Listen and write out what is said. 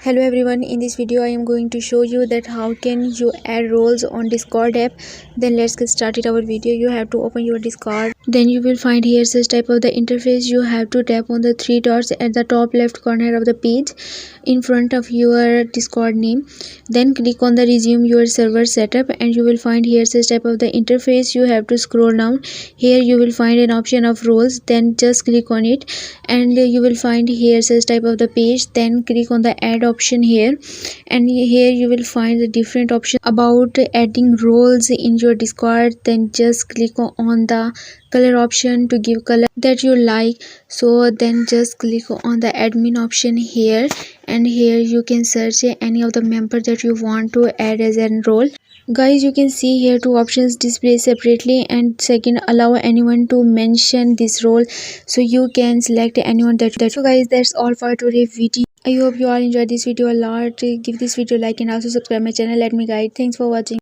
Hello everyone, in this video I am going to show you that how can you add roles on Discord app. Then let's get started our video. You have to open your Discord, then you will find here such type of the interface. You have to tap on the three dots at the top left corner of the page in front of your Discord name. Then click on the resume your server setup and you will find here such type of the interface. You have to scroll down. Here you will find an option of roles, then just click on it and you will find here such type of the page. Then click on the add option here, and here you will find the different options about adding roles in your Discord. Then just click on the color option to give color that you like. So then just click on the admin option here, and here you can search any of the member that you want to add as a role. Guys, you can see here two options: display separately, and second, allow anyone to mention this role. So you can select anyone that. So guys, that's all for today's video. I hope you all enjoyed this video a lot. Give this video a like and also subscribe my channel. Let me guide. Thanks for watching.